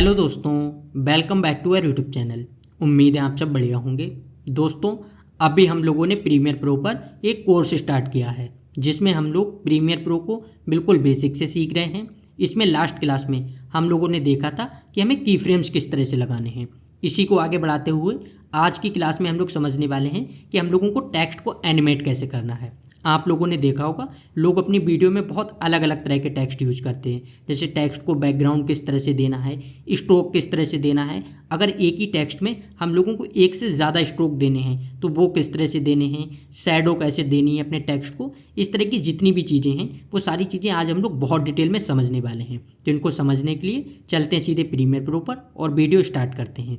Hello दोस्तों, welcome back to our YouTube channel. उम्मीद है आप सब बढ़िया होंगे। दोस्तों, अभी हम लोगों ने प्रीमियर प्रो पर एक कोर्स स्टार्ट किया है जिसमें हम लोग प्रीमियर प्रो को बिल्कुल बेसिक से सीख रहे हैं। इसमें लास्ट क्लास में हम लोगों ने देखा था कि हमें की फ्रेम्स किस तरह से लगाने हैं। इसी को आगे बढ़ाते हुए आज की क्लास में हम लोग समझने वाले हैं कि हम लोगों को टेक्स्ट को एनिमेट कैसे करना है। आप लोगों ने देखा होगा लोग अपनी वीडियो में बहुत अलग अलग तरह के टेक्स्ट यूज करते हैं, जैसे टेक्स्ट को बैकग्राउंड किस तरह से देना है, स्ट्रोक किस तरह से देना है। अगर एक ही टेक्स्ट में हम लोगों को एक से ज़्यादा स्ट्रोक देने हैं तो वो किस तरह से देने हैं, शैडो कैसे देनी है अपने टेक्स्ट को। इस तरह की जितनी भी चीज़ें हैं वो सारी चीज़ें आज हम लोग बहुत डिटेल में समझने वाले हैं। तो इनको समझने के लिए चलते हैं सीधे प्रीमियर प्रो पर और वीडियो स्टार्ट करते हैं।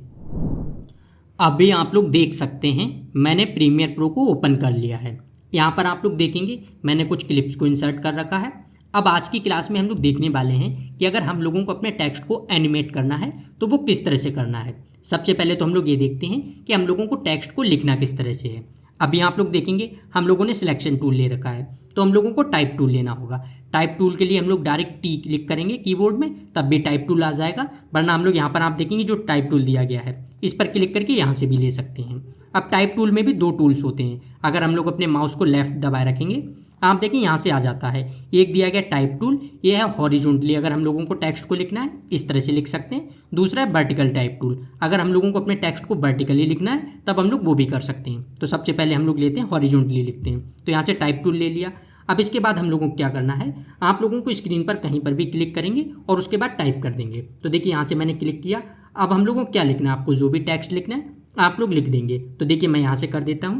अभी आप लोग देख सकते हैं मैंने प्रीमियर प्रो को ओपन कर लिया है। यहाँ पर आप लोग देखेंगे मैंने कुछ क्लिप्स को इंसर्ट कर रखा है। अब आज की क्लास में हम लोग देखने वाले हैं कि अगर हम लोगों को अपने टेक्स्ट को एनिमेट करना है तो वो किस तरह से करना है। सबसे पहले तो हम लोग ये देखते हैं कि हम लोगों को टेक्स्ट को लिखना किस तरह से है। अभी आप लोग देखेंगे हम लोगों ने सिलेक्शन टूल ले रखा है, तो हम लोगों को टाइप टूल लेना होगा। टाइप टूल के लिए हम लोग डायरेक्ट टी क्लिक करेंगे कीबोर्ड में, तब भी टाइप टूल आ जाएगा। वरना हम लोग यहाँ पर आप देखेंगे जो टाइप टूल दिया गया है इस पर क्लिक करके यहाँ से भी ले सकते हैं। अब टाइप टूल में भी दो टूल्स होते हैं। अगर हम लोग अपने माउस को लेफ्ट दबाए रखेंगे आप देखें यहाँ से आ जाता है। एक दिया गया टाइप टूल, ये है हॉरिजॉन्टली, अगर हम लोगों को टेक्स्ट को लिखना है इस तरह से लिख सकते हैं। दूसरा है वर्टिकल टाइप टूल, अगर हम लोगों को अपने टेक्स्ट को वर्टिकली लिखना है तब हम लोग वो भी कर सकते हैं। तो सबसे पहले हम लोग लेते हैं हॉरिजॉन्टली लिखते हैं, तो यहाँ से टाइप टूल ले लिया। अब इसके बाद हम लोगों को क्या करना है, आप लोगों को स्क्रीन पर कहीं पर भी क्लिक करेंगे और उसके बाद टाइप कर देंगे। तो देखिए यहाँ से मैंने क्लिक किया। अब हम लोगों को क्या लिखना है, आपको जो भी टेक्स्ट लिखना है आप लोग लिख देंगे। तो देखिए मैं यहाँ से कर देता हूँ,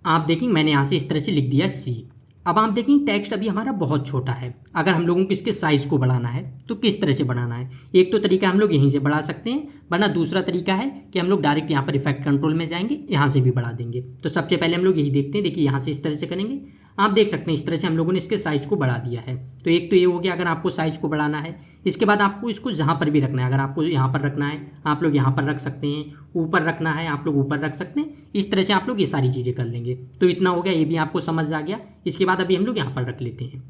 आप देखेंगे मैंने यहाँ से इस तरह से लिख दिया सी। अब आप देखेंगे टेक्स्ट अभी हमारा बहुत छोटा है। अगर हम लोगों को इसके साइज़ को बढ़ाना है तो किस तरह से बढ़ाना है। एक तो तरीका हम लोग यहीं से बढ़ा सकते हैं, वरना दूसरा तरीका है कि हम लोग डायरेक्ट यहाँ पर इफेक्ट कंट्रोल में जाएंगे, यहाँ से भी बढ़ा देंगे। तो सबसे पहले हम लोग यही देखते हैं। देखिए यहाँ से इस तरह से करेंगे, आप देख सकते हैं इस तरह से हम लोगों ने इसके साइज़ को बढ़ा दिया है। तो एक तो ये हो गया अगर आपको साइज़ को बढ़ाना है। इसके बाद आपको इसको जहाँ पर भी रखना है, अगर आपको यहाँ पर रखना है आप लोग यहाँ पर रख सकते हैं, ऊपर रखना है आप लोग ऊपर रख सकते हैं। इस तरह से आप लोग ये सारी चीज़ें कर लेंगे। तो इतना हो गया, ये भी आपको समझ आ गया। इसके बाद अभी हम लोग यहाँ पर रख लेते हैं।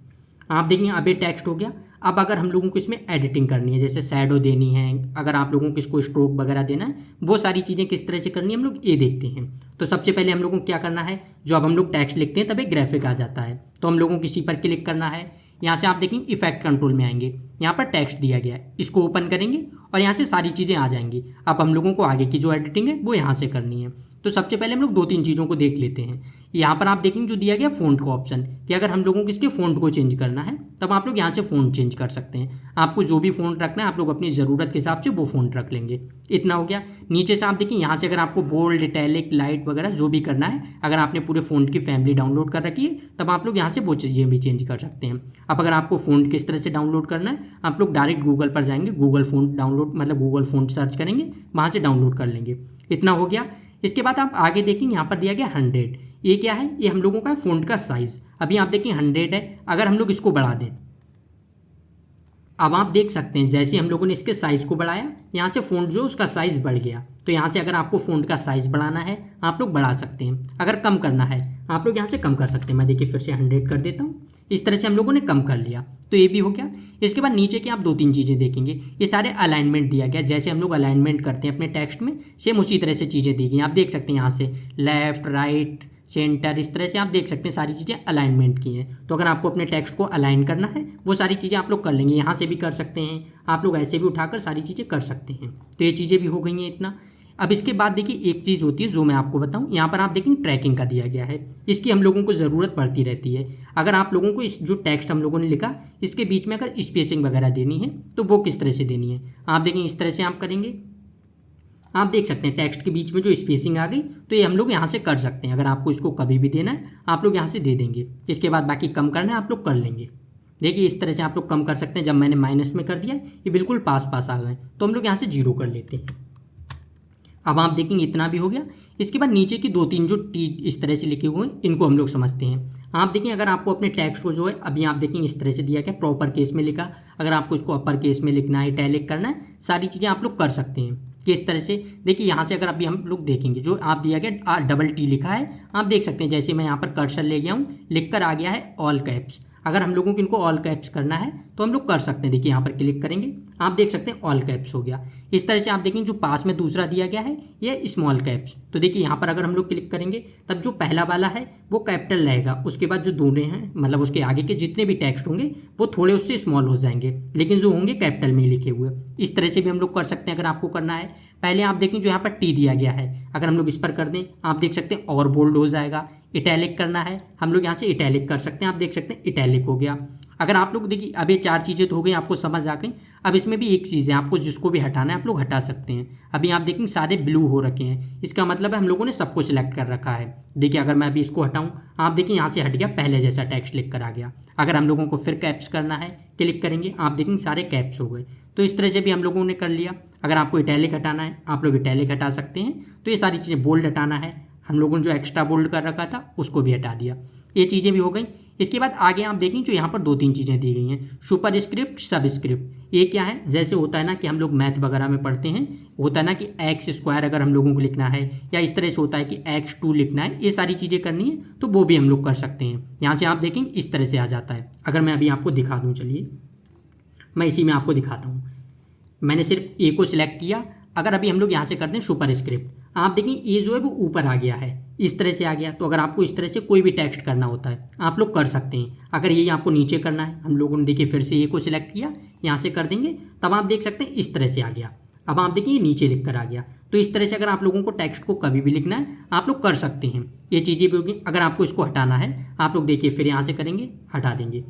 आप देखेंगे अब ये टेक्स्ट हो गया। अब अगर हम लोगों को इसमें एडिटिंग करनी है, जैसे शैडो देनी है, अगर आप लोगों को इसको स्ट्रोक वगैरह देना है, वो सारी चीज़ें किस तरह से करनी है हम लोग ये देखते हैं। तो सबसे पहले हम लोगों को क्या करना है, जो अब हम लोग टेक्स्ट लिखते हैं तब एक ग्राफिक आ जाता है, तो हम लोगों को इसी पर क्लिक करना है। यहाँ से आप देखेंगे इफेक्ट कंट्रोल में आएंगे, यहाँ पर टेक्स्ट दिया गया है, इसको ओपन करेंगे और यहाँ से सारी चीज़ें आ जाएंगी। अब हम लोगों को आगे की जो एडिटिंग है वो यहाँ से करनी है। तो सबसे पहले हम लोग दो तीन चीज़ों को देख लेते हैं। यहाँ पर आप देखेंगे जो दिया गया फ़ॉन्ट का ऑप्शन, कि अगर हम लोगों को इसके फ़ॉन्ट को चेंज करना है तब आप लोग यहाँ से फ़ॉन्ट चेंज कर सकते हैं। आपको जो भी फ़ॉन्ट रखना है आप लोग अपनी ज़रूरत के हिसाब से वो फ़ॉन्ट रख लेंगे। इतना हो गया। नीचे से आप देखिए यहाँ से अगर आपको बोल्ड, इटैलिक, लाइट वगैरह जो भी करना है, अगर आपने पूरे फ़ॉन्ट की फैमिली डाउनलोड कर रखी है तब आप लोग यहाँ से वो चीज़ें भी चेंज कर सकते हैं। अब अगर आपको फ़ॉन्ट किस तरह से डाउनलोड करना है, आप लोग डायरेक्ट गूगल पर जाएंगे, गूगल फ़ॉन्ट डाउनलोड मतलब गूगल फ़ॉन्ट सर्च करेंगे, वहाँ से डाउनलोड कर लेंगे। इतना हो गया। इसके बाद आप आगे देखेंगे यहाँ पर दिया गया 100। ये क्या है, ये हम लोगों का फ़ॉन्ट का साइज़। अभी आप देखें 100 है, अगर हम लोग इसको बढ़ा दें, अब आप देख सकते हैं जैसे हम लोगों ने इसके साइज़ को बढ़ाया यहाँ से फ़ॉन्ट जो उसका साइज़ बढ़ गया। तो यहाँ से अगर आपको फ़ॉन्ट का साइज़ बढ़ाना है आप लोग बढ़ा सकते हैं, अगर कम करना है आप लोग यहाँ से कम कर सकते हैं। मैं देखिए फिर से 100 कर देता हूँ। इस तरह से हम लोगों ने कम कर लिया, तो ये भी हो गया। इसके बाद नीचे की आप दो तीन चीज़ें देखेंगे, ये सारे अलाइनमेंट दिया गया। जैसे हम लोग अलाइनमेंट करते हैं अपने टेक्स्ट में, सेम उसी तरह से चीज़ें दी गई। आप देख सकते हैं यहाँ से लेफ्ट, राइट, सेंटर, इस तरह से आप देख सकते हैं सारी चीज़ें अलाइनमेंट की हैं। तो अगर आपको अपने टेक्स्ट को अलाइन करना है वो सारी चीज़ें आप लोग कर लेंगे। यहाँ से भी कर सकते हैं, आप लोग ऐसे भी उठाकर सारी चीज़ें कर सकते हैं। तो ये चीज़ें भी हो गई हैं इतना। अब इसके बाद देखिए एक चीज़ होती है जो मैं आपको बताऊं, यहाँ पर आप देखेंगे ट्रैकिंग का दिया गया है। इसकी हम लोगों को ज़रूरत पड़ती रहती है। अगर आप लोगों को इस जो टेक्स्ट हम लोगों ने लिखा इसके बीच में अगर स्पेसिंग वगैरह देनी है तो वो किस तरह से देनी है, आप देखेंगे इस तरह से आप करेंगे। आप देख सकते हैं टेक्स्ट के बीच में जो स्पेसिंग आ गई, तो ये हम लोग यहाँ से कर सकते हैं। अगर आपको इसको कभी भी देना है आप लोग यहाँ से दे देंगे। इसके बाद बाकी कम करना है आप लोग कर लेंगे। देखिए इस तरह से आप लोग कम कर सकते हैं। जब मैंने माइनस में कर दिया ये बिल्कुल पास पास आ गए, तो हम लोग यहाँ से 0 कर लेते हैं। अब आप देखेंगे इतना भी हो गया। इसके बाद नीचे की दो तीन जो टी इस तरह से लिखे हुए हैं इनको हम लोग समझते हैं। आप देखें अगर आपको अपने टेक्स्ट को जो है अभी आप देखेंगे इस तरह से दिया गया, प्रॉपर केस में लिखा। अगर आपको इसको अपर केस में लिखना है, इटैलिक करना है, सारी चीज़ें आप लोग कर सकते हैं। किस तरह से देखिए यहाँ से अगर अभी हम लोग देखेंगे जो आप दिया गया डबल टी लिखा है, आप देख सकते हैं जैसे मैं यहाँ पर कर्सर ले गया हूँ, लिख कर आ गया है ऑल कैप्स। अगर हम लोगों को इनको ऑल कैप्स करना है तो हम लोग कर सकते हैं। देखिए यहाँ पर क्लिक करेंगे, आप देख सकते हैं ऑल कैप्स हो गया। इस तरह से आप देखेंगे जो पास में दूसरा दिया गया है ये स्मॉल कैप्स। तो देखिए यहाँ पर अगर हम लोग क्लिक करेंगे तब जो पहला वाला है वो कैपिटल रहेगा, उसके बाद जो दोनों हैं मतलब उसके आगे के जितने भी टेक्स्ट होंगे वो थोड़े उससे स्मॉल हो जाएंगे, लेकिन जो होंगे कैपिटल में ही लिखे हुए। इस तरह से भी हम लोग कर सकते हैं अगर आपको करना है। पहले आप देखें जो यहाँ पर टी दिया गया है, अगर हम लोग इस पर कर दें आप देख सकते हैं और बोल्ड हो जाएगा। इटैलिक करना है हम लोग यहाँ से इटैलिक कर सकते हैं, आप देख सकते हैं इटैलिक हो गया। अगर आप लोग देखिए अब ये 4 चीज़ें तो हो गई, आपको समझ आ गई। अब इसमें भी एक चीज़ है, आपको जिसको भी हटाना है आप लोग हटा सकते हैं। अभी आप देखेंगे सारे ब्लू हो रखे हैं, इसका मतलब है हम लोगों ने सबको सिलेक्ट कर रखा है। देखिए अगर मैं अभी इसको हटाऊं आप देखिए यहाँ से हट गया, पहले जैसा टेक्स्ट लिख कर आ गया। अगर हम लोगों को फिर कैप्स करना है क्लिक करेंगे, आप देखेंगे सारे कैप्स हो गए। तो इस तरह से भी हम लोगों ने कर लिया। अगर आपको इटैलिक हटाना है आप लोग इटैलिक हटा सकते हैं। तो ये सारी चीज़ें, बोल्ड हटाना है हम लोगों ने जो एक्स्ट्रा बोल्ड कर रखा था उसको भी हटा दिया। ये चीज़ें भी हो गई। इसके बाद आगे आप देखें जो यहाँ पर 2-3 चीज़ें दी गई हैं, सुपर स्क्रिप्ट सब स्क्रिप्ट। ये क्या है, जैसे होता है ना कि हम लोग मैथ वगैरह में पढ़ते हैं, होता है ना कि x² अगर हम लोगों को लिखना है या इस तरह से होता है कि x2 लिखना है, ये सारी चीज़ें करनी है तो वो भी हम लोग कर सकते हैं। यहाँ से आप देखेंगे इस तरह से आ जाता है। अगर मैं अभी आपको दिखा दूँ, चलिए मैं इसी में आपको दिखाता हूँ। मैंने सिर्फ ए को सिलेक्ट किया। अगर अभी हम लोग यहाँ से करते हैं सुपर स्क्रिप्ट, आप देखें ये जो है वो ऊपर आ गया है, इस तरह से आ गया। तो अगर आपको इस तरह से कोई भी टेक्स्ट करना होता है आप लोग कर सकते हैं। अगर ये आपको नीचे करना है, हम लोगों ने देखिए फिर से ए को सिलेक्ट किया, यहाँ से कर देंगे तब आप देख सकते हैं इस तरह से आ गया। अब आप देखिए ये नीचे लिख कर आ गया। तो इस तरह से अगर आप लोगों को टेक्स्ट को कभी भी लिखना है आप लोग कर सकते हैं। ये चीज़ें भी होगी। अगर आपको इसको हटाना है आप लोग देखिए फिर यहाँ से करेंगे, हटा देंगे,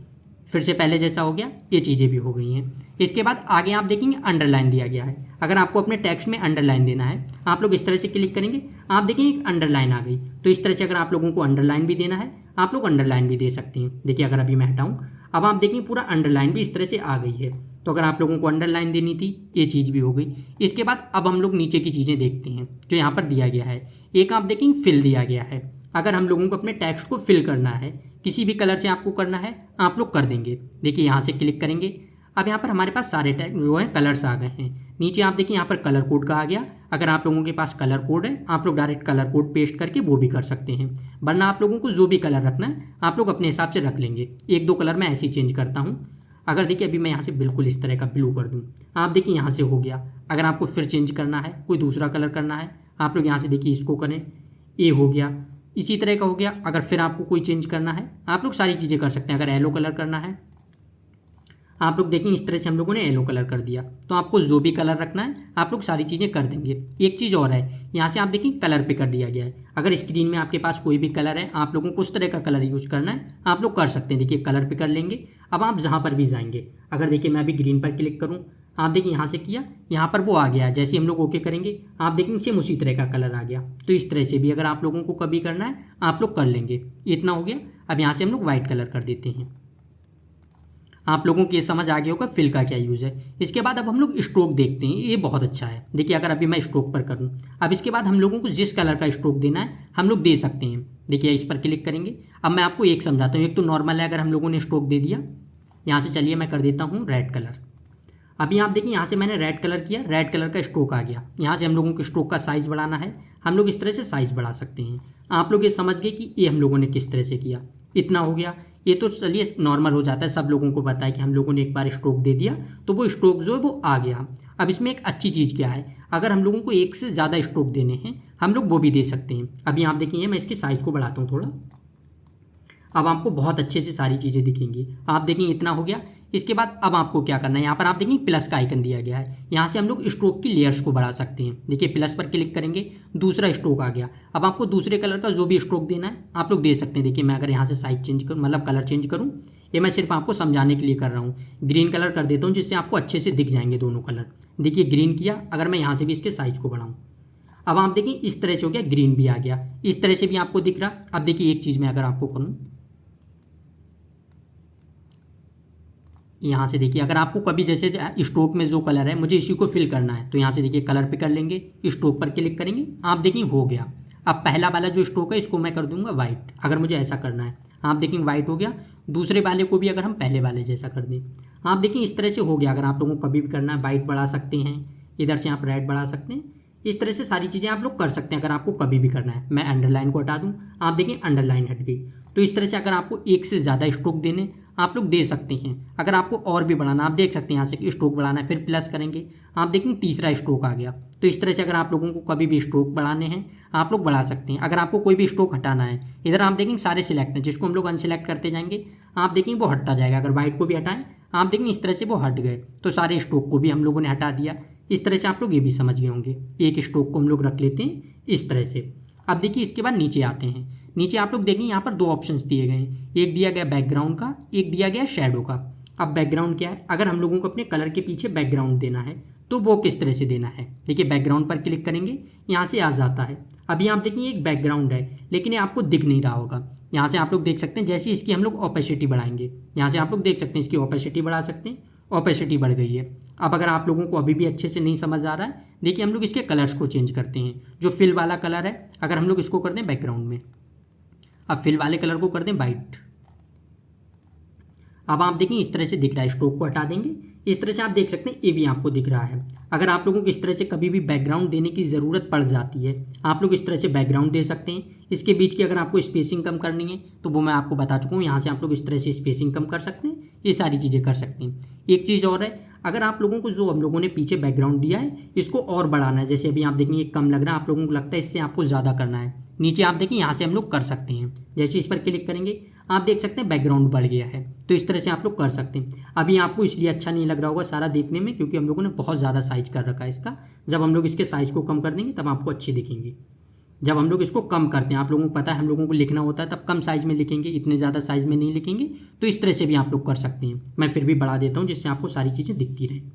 फिर से पहले जैसा हो गया। ये चीज़ें भी हो गई हैं। इसके बाद आगे आप देखेंगे अंडरलाइन दिया गया है। अगर आपको अपने टेक्स्ट में अंडरलाइन देना है आप लोग इस तरह से क्लिक करेंगे, आप देखेंगे एक अंडरलाइन आ गई। तो इस तरह से अगर आप लोगों को अंडरलाइन भी देना है आप लोग अंडरलाइन भी दे सकते हैं। देखिए अगर अभी मैं हटाऊँ, अब आप देखेंगे पूरा अंडरलाइन भी इस तरह से आ गई है। तो अगर आप लोगों को अंडरलाइन देनी थी ये चीज़ भी हो गई। इसके बाद अब हम लोग नीचे की चीज़ें देखते हैं जो यहाँ पर दिया गया है। एक आप देखेंगे फिल दिया गया है। अगर हम लोगों को अपने टेक्स्ट को फिल करना है, किसी भी कलर से आपको करना है आप लोग कर देंगे। देखिए यहाँ से क्लिक करेंगे, अब यहाँ पर हमारे पास सारे टैग जो है कलर्स आ गए हैं। नीचे आप देखिए यहाँ पर कलर कोड का आ गया। अगर आप लोगों के पास कलर कोड है आप लोग डायरेक्ट कलर कोड पेस्ट करके वो भी कर सकते हैं, वरना आप लोगों को जो भी कलर रखना है आप लोग अपने हिसाब से रख लेंगे। 1-2 कलर मैं ऐसे ही चेंज करता हूँ। अगर देखिए अभी मैं यहाँ से बिल्कुल इस तरह का ब्लू कर दूँ, आप देखिए यहाँ से हो गया। अगर आपको फिर चेंज करना है, कोई दूसरा कलर करना है, आप लोग यहाँ से देखिए इसको करें, ये हो गया, इसी तरह का हो गया। अगर फिर आपको कोई चेंज करना है आप लोग सारी चीज़ें कर सकते हैं। अगर येलो कलर करना है आप लोग देखेंगे इस तरह से हम लोगों ने येलो कलर कर दिया। तो आपको जो भी कलर रखना है आप लोग सारी चीज़ें कर देंगे। एक चीज़ और है, यहाँ से आप देखिए कलर पे कर दिया गया है। अगर स्क्रीन में आपके पास कोई भी कलर है आप लोगों को उस तरह का कलर यूज करना है आप लोग कर सकते हैं। देखिए कलर पे कर लेंगे। अब आप जहाँ पर भी जाएंगे, अगर देखिए मैं अभी ग्रीन पर क्लिक करूँ, आप देखिए यहाँ से किया, यहाँ पर वो आ गया है। जैसे हम लोग ओके करेंगे आप देखेंगे सेम उसी तरह का कलर आ गया। तो इस तरह से भी अगर आप लोगों को कभी करना है आप लोग कर लेंगे। इतना हो गया। अब यहाँ से हम लोग वाइट कलर कर देते हैं। आप लोगों को ये समझ आ गया होगा फिल का क्या यूज़ है। इसके बाद अब हम लोग स्ट्रोक देखते हैं, ये बहुत अच्छा है। देखिए अगर अभी मैं स्ट्रोक पर करूँ, अब इसके बाद हम लोगों को जिस कलर का स्ट्रोक देना है हम लोग दे सकते हैं। देखिए इस पर क्लिक करेंगे। अब मैं आपको एक समझाता हूँ। एक तो नॉर्मल है, अगर हम लोगों ने स्ट्रोक दे दिया, यहाँ से चलिए मैं कर देता हूँ रेड कलर। अभी आप देखिए यहाँ से मैंने रेड कलर किया, रेड कलर का स्ट्रोक आ गया। यहाँ से हम लोगों को स्ट्रोक का साइज़ बढ़ाना है, हम लोग इस तरह से साइज़ बढ़ा सकते हैं। आप लोग ये समझ गए कि ये हम लोगों ने किस तरह से किया। इतना हो गया। ये तो चलिए नॉर्मल हो जाता है, सब लोगों को पता है कि हम लोगों ने एक बार स्ट्रोक दे दिया तो वो स्ट्रोक जो है वो आ गया। अब इसमें एक अच्छी चीज़ क्या है, अगर हम लोगों को एक से ज़्यादा स्ट्रोक देने हैं हम लोग वो भी दे सकते हैं। अभी आप देखिए मैं इसके साइज़ को बढ़ाता हूँ थोड़ा, अब आपको बहुत अच्छे से सारी चीज़ें दिखेंगी। आप देखेंगे इतना हो गया। इसके बाद अब आपको क्या करना है, यहाँ पर आप देखेंगे प्लस का आइकन दिया गया है। यहाँ से हम लोग स्ट्रोक की लेयर्स को बढ़ा सकते हैं। देखिए प्लस पर क्लिक करेंगे, दूसरा स्ट्रोक आ गया। अब आपको दूसरे कलर का जो भी स्ट्रोक देना है आप लोग दे सकते हैं। देखिए मैं अगर यहाँ से साइज चेंज करूँ, मतलब कलर चेंज करूँ, ये मैं सिर्फ आपको समझाने के लिए कर रहा हूँ। ग्रीन कलर कर देता हूँ जिससे आपको अच्छे से दिख जाएंगे दोनों कलर। देखिए ग्रीन किया, अगर मैं यहाँ से भी इसके साइज़ को बढ़ाऊँ, अब आप देखिए इस तरह से हो गया, ग्रीन भी आ गया। इस तरह से भी आपको दिख रहा। अब देखिए एक चीज़ मैं अगर आपको करूँ, यहाँ से देखिए अगर आपको कभी जैसे स्ट्रोक में जो कलर है मुझे इसी को फिल करना है तो यहाँ से देखिए कलर पे कर लेंगे, स्ट्रोक पर क्लिक करेंगे, आप देखिए हो गया। अब पहला वाला जो स्ट्रोक है इसको मैं कर दूंगा वाइट, अगर मुझे ऐसा करना है। आप देखेंगे वाइट हो गया। दूसरे वाले को भी अगर हम पहले वाले जैसा कर दें, आप देखिए इस तरह से हो गया। अगर आप लोगों को कभी भी करना है वाइट बढ़ा सकते हैं, इधर से आप रेड बढ़ा सकते हैं। इस तरह से सारी चीज़ें आप लोग कर सकते हैं अगर आपको कभी भी करना है। मैं अंडरलाइन को हटा दूँ, आप देखिए अंडरलाइन हट गई। तो इस तरह से अगर आपको एक से ज़्यादा स्ट्रोक देने आप लोग दे सकते हैं। अगर आपको और भी बढ़ाना, आप देख सकते हैं यहाँ से स्ट्रोक बढ़ाना है, फिर प्लस करेंगे, आप देखेंगे तीसरा स्ट्रोक आ गया। तो इस तरह से अगर आप लोगों को कभी भी स्ट्रोक बढ़ाने हैं आप लोग बढ़ा सकते हैं। अगर आपको कोई भी स्ट्रोक हटाना है, इधर आप देखेंगे सारे सिलेक्ट हैं, जिसको हम लोग अनसिलेक्ट करते जाएंगे आप देखेंगे वो हटता जाएगा। अगर वाइट को भी हटाएं आप देखेंगे इस तरह से वो हट गए, तो सारे स्ट्रोक को भी हम लोगों ने हटा दिया। इस तरह से आप लोग ये भी समझ गए होंगे। एक स्ट्रोक को हम लोग रख लेते हैं इस तरह से। अब देखिए इसके बाद नीचे आते हैं। नीचे आप लोग देखेंगे यहाँ पर दो ऑप्शंस दिए गए हैं, एक दिया गया बैकग्राउंड का, एक दिया गया शैडो का। अब बैकग्राउंड क्या है, अगर हम लोगों को अपने कलर के पीछे बैकग्राउंड देना है तो वो किस तरह से देना है। देखिए बैकग्राउंड पर क्लिक करेंगे, यहाँ से आ जाता है। अभी आप देखिए एक बैकग्राउंड है लेकिन ये आपको दिख नहीं रहा होगा। यहाँ से आप लोग देख सकते हैं जैसे इसकी हम लोग ओपेसिटी बढ़ाएंगे, यहाँ से आप लोग देख सकते हैं इसकी ओपेसिटी बढ़ा सकते हैं, ओपेसिटी बढ़ गई है। अब अगर आप लोगों को अभी भी अच्छे से नहीं समझ आ रहा है, देखिए हम लोग इसके कलर्स को चेंज करते हैं। जो फिल वाला कलर है अगर हम लोग इसको कर दें बैकग्राउंड में, अब फिल वाले कलर को कर दें वाइट। अब आप देखें इस तरह से दिख रहा है, स्ट्रोक को हटा देंगे, इस तरह से आप देख सकते हैं ये भी आपको दिख रहा है। अगर आप लोगों को इस तरह से कभी भी बैकग्राउंड देने की ज़रूरत पड़ जाती है आप लोग इस तरह से बैकग्राउंड दे सकते हैं। इसके बीच की अगर आपको स्पेसिंग कम करनी है तो वो मैं आपको बता चुका हूँ, यहाँ से आप लोग इस तरह से स्पेसिंग कम कर सकते हैं, ये सारी चीज़ें कर सकते हैं। एक चीज़ और है, अगर आप लोगों को जो हम लोगों ने पीछे बैकग्राउंड दिया है इसको और बढ़ाना है, जैसे अभी आप देखेंगे कम लग रहा है, आप लोगों को लगता है इससे आपको ज़्यादा करना है, नीचे आप देखिए यहाँ से हम लोग कर सकते हैं। जैसे इस पर क्लिक करेंगे आप देख सकते हैं बैकग्राउंड बढ़ गया है, तो इस तरह से आप लोग कर सकते हैं। अभी आपको इसलिए अच्छा नहीं लग रहा होगा सारा देखने में क्योंकि हम लोगों ने बहुत ज़्यादा साइज कर रखा है इसका। जब हम लोग इसके साइज़ को कम कर देंगे तब आपको अच्छी दिखेंगी। जब हम लोग इसको कम करते हैं, आप लोगों को पता है हम लोगों को लिखना होता है तब कम साइज़ में लिखेंगे, इतने ज़्यादा साइज़ में नहीं लिखेंगे। तो इस तरह से भी आप लोग कर सकते हैं। मैं फिर भी बढ़ा देता हूँ जिससे आपको सारी चीज़ें दिखती रहें।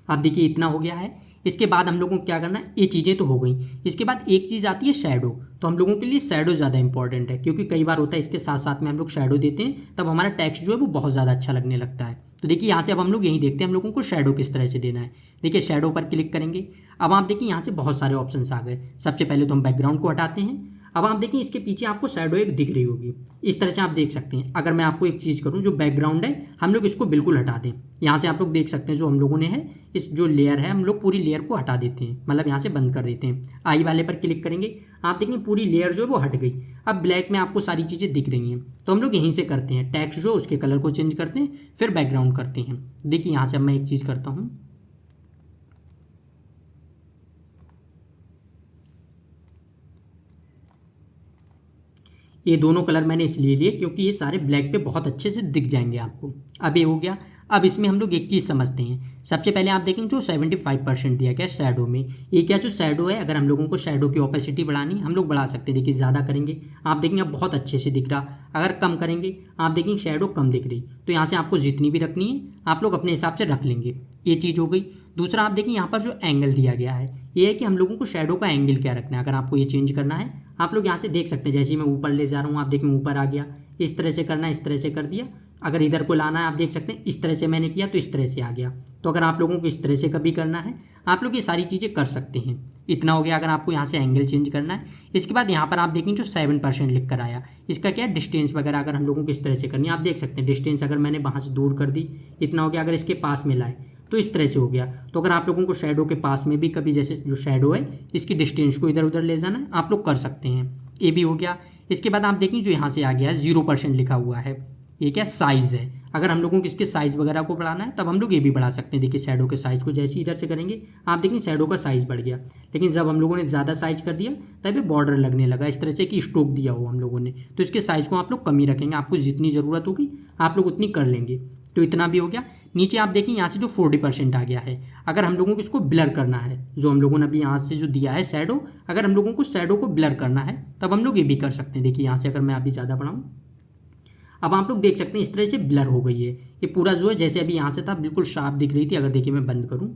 अब देखिए इतना हो गया है। इसके बाद हम लोगों को क्या करना है, ये चीज़ें तो हो गई। इसके बाद एक चीज़ आती है शैडो। तो हम लोगों के लिए शैडो ज़्यादा इंपॉर्टेंट है क्योंकि कई बार होता है इसके साथ साथ में हम लोग शैडो देते हैं तब हमारा टेक्स्ट जो है वो बहुत ज़्यादा अच्छा लगने लगता है। तो देखिए यहाँ से अब हम लोग यही देखते हैं हम लोगों को शैडो किस तरह से देना है। देखिए शैडो पर क्लिक करेंगे, अब आप देखिए यहाँ से बहुत सारे ऑप्शंस आ गए। सबसे पहले तो हम बैकग्राउंड को हटाते हैं। अब आप देखिए इसके पीछे आपको शैडो एक दिख रही होगी, इस तरह से आप देख सकते हैं। अगर मैं आपको एक चीज़ करूँ, जो बैकग्राउंड है हम लोग इसको बिल्कुल हटा दें। यहाँ से आप लोग देख सकते हैं जो हम लोगों ने है इस जो लेयर है हम लोग पूरी लेयर को हटा देते हैं, मतलब यहाँ से बंद कर देते हैं। आई वाले पर क्लिक करेंगे, आप देखेंगे पूरी लेयर जो है वो हट गई। अब ब्लैक में आपको सारी चीज़ें दिख रही हैं। तो हम लोग यहीं से करते हैं, टेक्स्ट जो उसके कलर को चेंज करते हैं, फिर बैकग्राउंड करते हैं। देखिए यहाँ से अब मैं एक चीज़ करता हूँ, ये दोनों कलर मैंने इसलिए लिए क्योंकि ये सारे ब्लैक पे बहुत अच्छे से दिख जाएंगे आपको। अब ये हो गया। अब इसमें हम लोग एक चीज़ समझते हैं। सबसे पहले आप देखेंगे जो 75% दिया गया शैडो में, ये क्या जो शैडो है, अगर हम लोगों को शैडो की ओपेसिटी बढ़ानी हम लोग बढ़ा सकते हैं। देखिए ज़्यादा करेंगे आप देखेंगे अब बहुत अच्छे से दिख रहा, अगर कम करेंगे आप देखेंगे शैडो कम दिख रही। तो यहाँ से आपको जितनी भी रखनी है आप लोग अपने हिसाब से रख लेंगे, ये चीज़ हो गई। दूसरा आप देखिए यहाँ पर जो एंगल दिया गया है ये है कि हम लोगों को शैडो का एंगल क्या रखना है। अगर आपको ये चेंज करना है आप लोग यहाँ से देख सकते हैं, जैसे मैं ऊपर ले जा रहा हूँ आप देखें ऊपर आ गया, इस तरह से करना है इस तरह से कर दिया। अगर इधर को लाना है आप देख सकते हैं इस तरह से मैंने किया तो इस तरह से आ गया। तो अगर आप लोगों को इस तरह से कभी करना है आप लोग ये सारी चीज़ें कर सकते हैं। इतना हो गया अगर आपको यहाँ से एंगल चेंज करना है। इसके बाद यहाँ पर आप देखेंगे जो 7% लिख कर आया, इसका क्या है डिस्टेंस वगैरह अगर हम लोगों को इस तरह से करनी है आप देख सकते हैं। डिस्टेंस अगर मैंने वहाँ से दूर कर दी, इतना हो गया। अगर इसके पास में लाए तो इस तरह से हो गया। तो अगर आप लोगों को शैडो के पास में भी कभी जैसे जो शैडो है इसकी डिस्टेंस को इधर उधर ले जाना है आप लोग कर सकते हैं, ये भी हो गया। इसके बाद आप देखेंगे जो यहाँ से आ गया है 0% लिखा हुआ है, ये क्या साइज़ है। अगर हम लोगों को इसके साइज़ वगैरह को बढ़ाना है तब हम लोग ये भी बढ़ा सकते हैं। देखिए शैडो के साइज़ को जैसे इधर से करेंगे आप देखेंगे शैडो का साइज़ बढ़ गया। लेकिन जब हम लोगों ने ज़्यादा साइज़ कर दिया तब ये बॉर्डर लगने लगा, इस तरह से कि स्ट्रोक दिया हो हम लोगों ने, तो इसके साइज़ को आप लोग कम ही रखेंगे। आपको जितनी ज़रूरत होगी आप लोग उतनी कर लेंगे। तो इतना भी हो गया। नीचे आप देखें यहाँ से जो 40% आ गया है, अगर हम लोगों को इसको ब्लर करना है, जो हम लोगों ने अभी यहाँ से जो दिया है शैडो, अगर हम लोगों को शैडो को ब्लर करना है तब हम लोग ये भी कर सकते हैं। देखिए यहाँ से अगर मैं अभी ज़्यादा बढ़ाऊँ अब आप लोग देख सकते हैं इस तरह से ब्लर हो गई है। ये पूरा जो है जैसे अभी यहाँ से था बिल्कुल शार्प दिख रही थी, अगर देखिए मैं बंद करूँ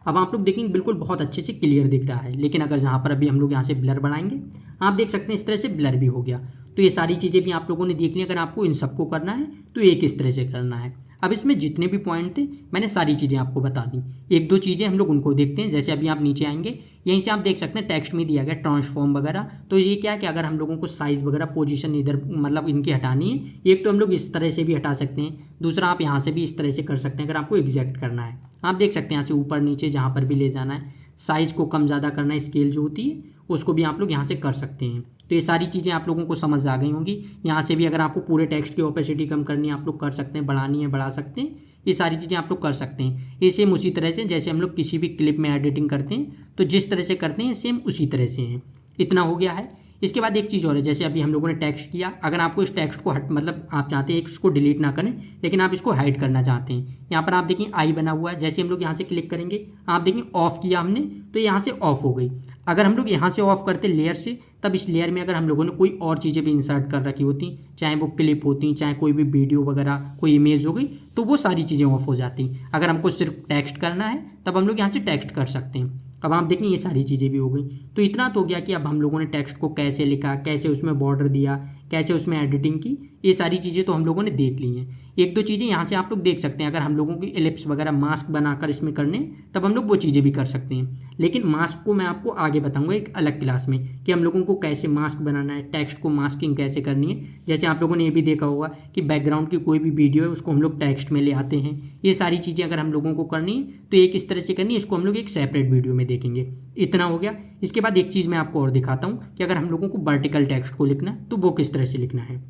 अब आप लोग देखेंगे बिल्कुल बहुत अच्छे से क्लियर दिख रहा है। लेकिन अगर जहाँ पर अभी हम लोग यहाँ से ब्लर बढ़ाएंगे आप देख सकते हैं इस तरह से ब्लर भी हो गया। तो ये सारी चीज़ें भी आप लोगों ने देख ली। अगर आपको इन सबको करना है तो एक इस तरह से करना है। अब इसमें जितने भी पॉइंट थे मैंने सारी चीज़ें आपको बता दी। एक दो चीज़ें हम लोग उनको देखते हैं। जैसे अभी आप नीचे आएंगे यहीं से आप देख सकते हैं टेक्स्ट में दिया गया ट्रांसफॉर्म वगैरह। तो ये क्या है कि अगर हम लोगों को साइज़ वगैरह पोजीशन इधर मतलब इनकी हटानी है, एक तो हम लोग इस तरह से भी हटा सकते हैं, दूसरा आप यहाँ से भी इस तरह से कर सकते हैं। अगर आपको एग्जैक्ट करना है आप देख सकते हैं यहाँ से ऊपर नीचे जहाँ पर भी ले जाना है, साइज़ को कम ज़्यादा करना है, स्केल जो होती है उसको भी आप लोग यहाँ से कर सकते हैं। तो ये सारी चीज़ें आप लोगों को समझ आ गई होंगी। यहाँ से भी अगर आपको पूरे टेक्स्ट की ओपेसिटी कम करनी है आप लोग कर सकते हैं, बढ़ानी है बढ़ा सकते हैं, ये सारी चीज़ें आप लोग कर सकते हैं। ये सेम उसी तरह से जैसे हम लोग किसी भी क्लिप में एडिटिंग करते हैं तो जिस तरह से करते हैं सेम उसी तरह से है। इतना हो गया है। इसके बाद एक चीज़ और है, जैसे अभी हम लोगों ने टेक्स्ट किया, अगर आपको इस टेक्स्ट को मतलब आप चाहते हैं इसको डिलीट ना करें लेकिन आप इसको हाइड करना चाहते हैं, यहाँ पर आप देखिए आई बना हुआ है, जैसे हम लोग यहाँ से क्लिक करेंगे आप देखिए ऑफ किया हमने तो यहाँ से ऑफ हो गई। अगर हम लोग यहाँ से ऑफ करते लेयर से, तब इस लेयर में अगर हम लोगों ने कोई और चीज़ें भी इंसर्ट कर रखी होती, चाहे वो क्लिप होती, चाहे कोई भी वीडियो वगैरह कोई इमेज हो गई, तो वो सारी चीज़ें ऑफ हो जाती। अगर हमको सिर्फ टेक्स्ट करना है तब हम लोग यहाँ से टेक्स्ट कर सकते हैं। अब आप देखें ये सारी चीज़ें भी हो गई। तो इतना तो हो गया कि अब हम लोगों ने टेक्स्ट को कैसे लिखा, कैसे उसमें बॉर्डर दिया, कैसे उसमें एडिटिंग की, ये सारी चीज़ें तो हम लोगों ने देख ली हैं। एक दो चीज़ें यहाँ से आप लोग देख सकते हैं, अगर हम लोगों की एलिप्स वगैरह मास्क बनाकर इसमें करने तब हम लोग वो चीज़ें भी कर सकते हैं। लेकिन मास्क को मैं आपको आगे बताऊंगा एक अलग क्लास में कि हम लोगों को कैसे मास्क बनाना है, टेक्स्ट को मास्किंग कैसे करनी है। जैसे आप लोगों ने ये भी देखा होगा कि बैकग्राउंड की कोई भी वीडियो है उसको हम लोग टेक्स्ट में ले आते हैं। ये सारी चीज़ें अगर हम लोगों को करनी है तो ये किस तरह से करनी है इसको हम लोग एक सेपरेट वीडियो में देखेंगे। इतना हो गया। इसके बाद एक चीज़ मैं आपको और दिखाता हूँ कि अगर हम लोगों को वर्टिकल टेक्स्ट को लिखना है तो वो किस तरह से लिखना है।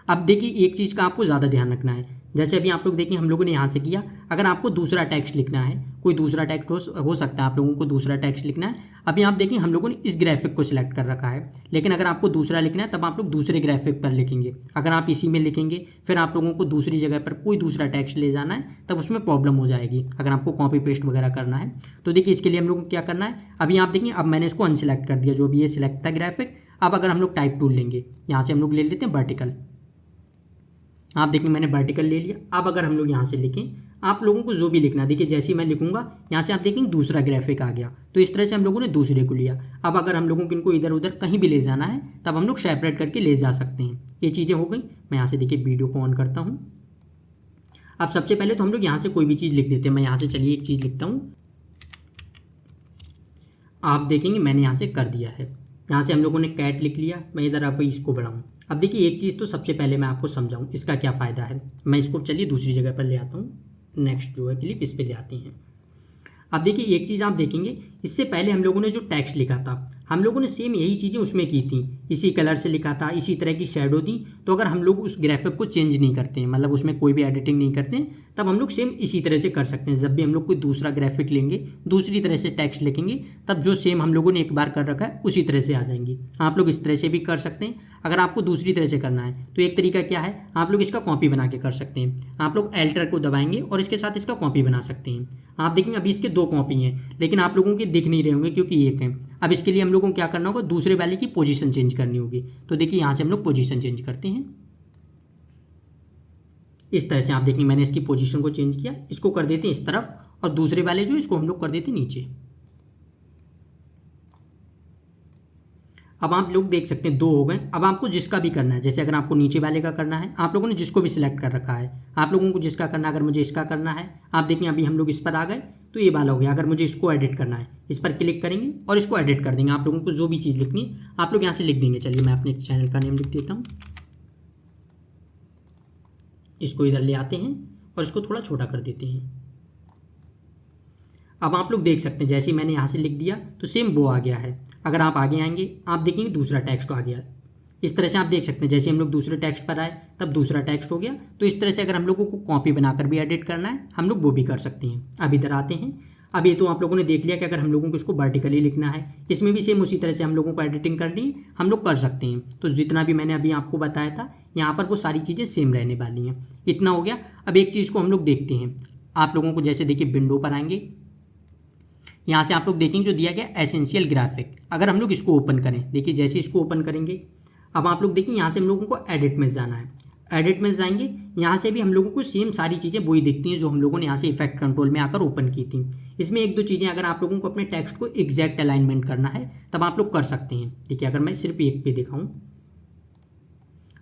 अब देखिए एक चीज़ का आपको ज़्यादा ध्यान रखना है, जैसे अभी आप लोग देखिए हम लोगों ने यहाँ से किया, अगर आपको दूसरा टेक्स्ट लिखना है, कोई दूसरा टेक्स्ट हो सकता है आप लोगों को दूसरा टेक्स्ट लिखना है। अभी आप देखिए हम लोगों ने इस ग्राफिक को सिलेक्ट कर रखा है, लेकिन अगर आपको दूसरा लिखना है तब आप लोग दूसरे ग्राफिक पर लिखेंगे। अगर आप इसी में लिखेंगे फिर आप लोगों को दूसरी जगह पर कोई दूसरा टेक्स्ट ले जाना है तब उसमें प्रॉब्लम हो जाएगी अगर आपको कॉपी पेस्ट वगैरह करना है। तो देखिए इसके लिए हम लोग को क्या करना है, अभी आप देखिए अब मैंने इसको अनसिलेक्ट कर दिया, जो भी ये सिलेक्ट था ग्राफिक। अब अगर हम लोग टाइप टूल लेंगे, यहाँ से हम लोग ले लेते हैं वर्टिकल, आप देखिए मैंने वर्टिकल ले लिया। अब अगर हम लोग यहाँ से लिखें, आप लोगों को जो भी लिखना, देखिए जैसे ही मैं लिखूंगा यहाँ से आप देखेंगे दूसरा ग्राफिक आ गया। तो इस तरह से हम लोगों ने दूसरे को लिया। अब अगर हम लोगों को इनको इधर उधर कहीं भी ले जाना है तब हम लोग सेपरेट करके ले जा सकते हैं। ये चीज़ें हो गई। मैं यहाँ से देखिए वीडियो को ऑन करता हूँ। अब सबसे पहले तो हम लोग यहाँ से कोई भी चीज़ लिख देते हैं। मैं यहाँ से चलिए एक चीज़ लिखता हूँ, आप देखेंगे मैंने यहाँ से कर दिया है। यहाँ से हम लोगों ने कैट लिख लिया। मैं इधर आप इसको बढ़ाऊँ। अब देखिए एक चीज़ तो सबसे पहले मैं आपको समझाऊँ इसका क्या फ़ायदा है। मैं इसको चलिए दूसरी जगह पर ले आता हूँ, नेक्स्ट जो है क्लिप इस पर ले आते हैं। अब देखिए एक चीज़ आप देखेंगे, इससे पहले हम लोगों ने जो टेक्स्ट लिखा था हम लोगों ने सेम यही चीज़ें उसमें की थी, इसी कलर से लिखा था, इसी तरह की शेडो दी। तो अगर हम लोग उस ग्राफिक को चेंज नहीं करते हैं, मतलब उसमें कोई भी एडिटिंग नहीं करते हैं, तब हम लोग सेम इसी तरह से कर सकते हैं। जब भी हम लोग कोई दूसरा ग्राफिक लेंगे, दूसरी तरह से टेक्स्ट लिखेंगे, तब जो सेम हम लोगों ने एक बार कर रखा है उसी तरह से आ जाएंगी। आप लोग इस तरह से भी कर सकते हैं। अगर आपको दूसरी तरह से करना है तो एक तरीका क्या है, आप लोग इसका कॉपी बना के कर सकते हैं। आप लोग एल्टर को दबाएंगे और इसके साथ इसका कॉपी बना सकते हैं। आप देखेंगे अभी इसके दो कॉपी हैं, लेकिन आप लोगों के दिख नहीं रहे होंगे क्योंकि एक है। अब इसके लिए हम लोगों को क्या करना होगा, दूसरे वाले की पोजीशन चेंज करनी होगी। तो देखिए यहाँ से हम लोग पोजीशन चेंज करते हैं। इस तरह से आप देखेंगे मैंने इसकी पोजीशन को चेंज किया, इसको कर देते हैं इस तरफ और दूसरे वाले जो इसको हम लोग कर देते हैं नीचे। अब आप लोग देख सकते हैं दो हो गए। अब आपको जिसका भी करना है, जैसे अगर आपको नीचे वाले का करना है, आप लोगों ने जिसको भी सिलेक्ट कर रखा है, आप लोगों को जिसका करना है, अगर मुझे इसका करना है, आप देखिए अभी हम लोग इस पर आ गए तो ये वाला हो गया। अगर मुझे इसको एडिट करना है, इस पर क्लिक करेंगे और इसको एडिट कर देंगे। आप लोगों को जो भी चीज़ लिखनी है आप लोग यहाँ से लिख देंगे। चलिए मैं अपने चैनल का नेम लिख देता हूँ, इसको इधर ले आते हैं और इसको थोड़ा छोटा कर देते हैं। अब आप लोग देख सकते हैं जैसे ही मैंने यहाँ से लिख दिया तो सेम वो आ गया है। अगर आप आगे आएंगे आप देखेंगे दूसरा टेक्स्ट आ गया। इस तरह से आप देख सकते हैं जैसे हम लोग दूसरे टेक्स्ट पर आए तब दूसरा टेक्स्ट हो गया। तो इस तरह से अगर हम लोगों को कॉपी बनाकर भी एडिट करना है हम लोग वो भी कर सकते हैं। अब इधर आते हैं। अब ये तो आप लोगों ने देख लिया कि अगर हम लोगों को इसको वर्टिकली लिखना है, इसमें भी सेम उसी तरह से हम लोगों को एडिटिंग करनी है, हम लोग कर सकते हैं। तो जितना भी मैंने अभी आपको बताया था यहाँ पर वो सारी चीज़ें सेम रहने वाली हैं। इतना हो गया। अब एक चीज़ को हम लोग देखते हैं। आप लोगों को जैसे देखिए विंडो पर आएंगे, यहाँ से आप लोग देखेंगे जो दिया गया एसेंशियल ग्राफिक। अगर हम लोग इसको ओपन करें, देखिए जैसे इसको ओपन करेंगे, अब आप लोग देखिए यहाँ से हम लोगों को एडिट में जाना है। एडिट में जाएंगे, यहाँ से भी हम लोगों को सेम सारी चीज़ें वही दिखती हैं जो हम लोगों ने यहाँ से इफेक्ट कंट्रोल में आकर ओपन की थी। इसमें एक दो चीज़ें अगर आप लोगों को अपने टेक्स्ट को एग्जैक्ट अलाइनमेंट करना है तब आप लोग कर सकते हैं। देखिए अगर मैं सिर्फ एक पे दिखाऊँ,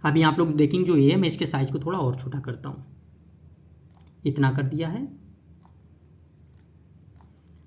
अभी आप लोग देखेंगे जो ये है, मैं इसके साइज़ को थोड़ा और छोटा करता हूँ, इतना कर दिया है।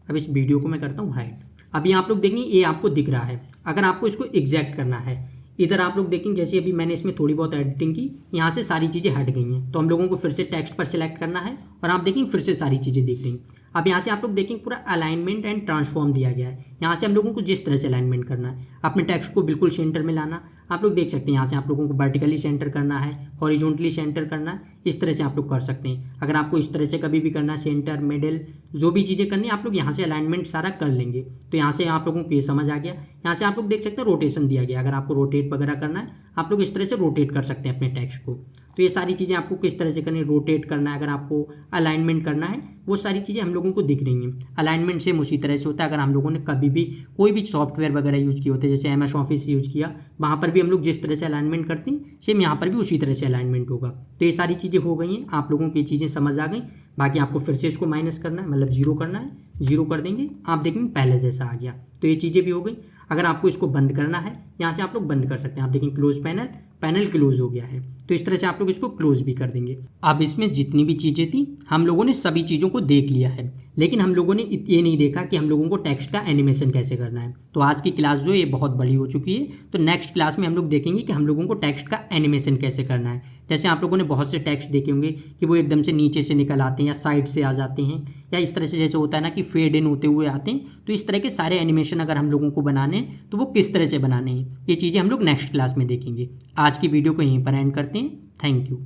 अब इस वीडियो को मैं करता हूँ हाइड। अभी आप लोग देखेंगे ये आपको दिख रहा है। अगर आपको इसको एग्जैक्ट करना है, इधर आप लोग देखेंगे जैसे अभी मैंने इसमें थोड़ी बहुत एडिटिंग की, यहाँ से सारी चीज़ें हट गई हैं। तो हम लोगों को फिर से टेक्स्ट पर सिलेक्ट करना है और आप देखेंगे फिर से सारी चीज़ें दिख रही। अब यहाँ से आप लोग देखेंगे पूरा अलाइनमेंट एंड ट्रांसफॉर्म दिया गया है। यहाँ से हम लोगों को जिस तरह से अलाइनमेंट करना है, अपने टेक्स्ट को बिल्कुल सेंटर में लाना। आप लोग देख सकते हैं यहाँ से आप लोगों को वर्टिकली सेंटर करना है, हॉरिजॉन्टली सेंटर करना है, इस तरह से आप लोग कर सकते हैं। अगर आपको इस तरह से कभी भी करना है, सेंटर मिडिल जो भी चीज़ें करनी है आप लोग यहाँ से अलाइनमेंट सारा कर लेंगे। तो यहाँ से आप लोगों को ये समझ आ गया। यहाँ से आप लोग देख सकते हैं रोटेशन दिया गया, अगर आपको रोटेट वगैरह करना है आप लोग इस तरह से रोटेट कर सकते हैं अपने टेक्स्ट को। तो ये सारी चीज़ें आपको किस तरह से करनी है, रोटेट करना है, अगर आपको अलाइनमेंट करना है, वो सारी चीज़ें हम लोगों को दिख रही हैं। अलाइनमेंट सेम उसी तरह से होता है। अगर हम लोगों ने कभी भी कोई भी सॉफ्टवेयर वगैरह यूज़ किए होते हैं, जैसे MS ऑफिस यूज़ किया, वहाँ पर भी हम लोग जिस तरह से अलाइनमेंट करते हैं सेम यहाँ पर भी उसी तरह से अलाइनमेंट होगा। तो ये सारी चीज़ें हो गई हैं, आप लोगों को ये चीज़ें समझ आ गई। बाकी आपको फिर से इसको माइनस करना है, मतलब जीरो करना है, जीरो कर देंगे, आप देखेंगे पहले जैसा आ गया। तो ये चीज़ें भी हो गई। अगर आपको इसको बंद करना है, यहाँ से आप लोग बंद कर सकते हैं। आप देखेंगे क्लोज पैनल, पैनल क्लोज हो गया है। तो इस तरह से आप लोग इसको क्लोज भी कर देंगे। अब इसमें जितनी भी चीज़ें थी हम लोगों ने सभी चीज़ों को देख लिया है, लेकिन हम लोगों ने ये नहीं देखा कि हम लोगों को टेक्स्ट का एनिमेशन कैसे करना है। तो आज की क्लास जो है ये बहुत बड़ी हो चुकी है। तो नेक्स्ट क्लास में हम लोग देखेंगे कि हम लोगों को टेक्स्ट का एनिमेशन कैसे करना है। जैसे आप लोगों ने बहुत से टेक्स्ट देखे होंगे कि वो एकदम से नीचे से निकल आते हैं या साइड से आ जाते हैं, या इस तरह से जैसे होता है ना कि फेड इन होते हुए आते हैं। तो इस तरह के सारे एनिमेशन अगर हम लोगों को बनाने हैं तो वो किस तरह से बनाने हैं, ये चीज़ें हम लोग नेक्स्ट क्लास में देखेंगे। आज की वीडियो को यहीं पर एंड करते हैं। Thank you.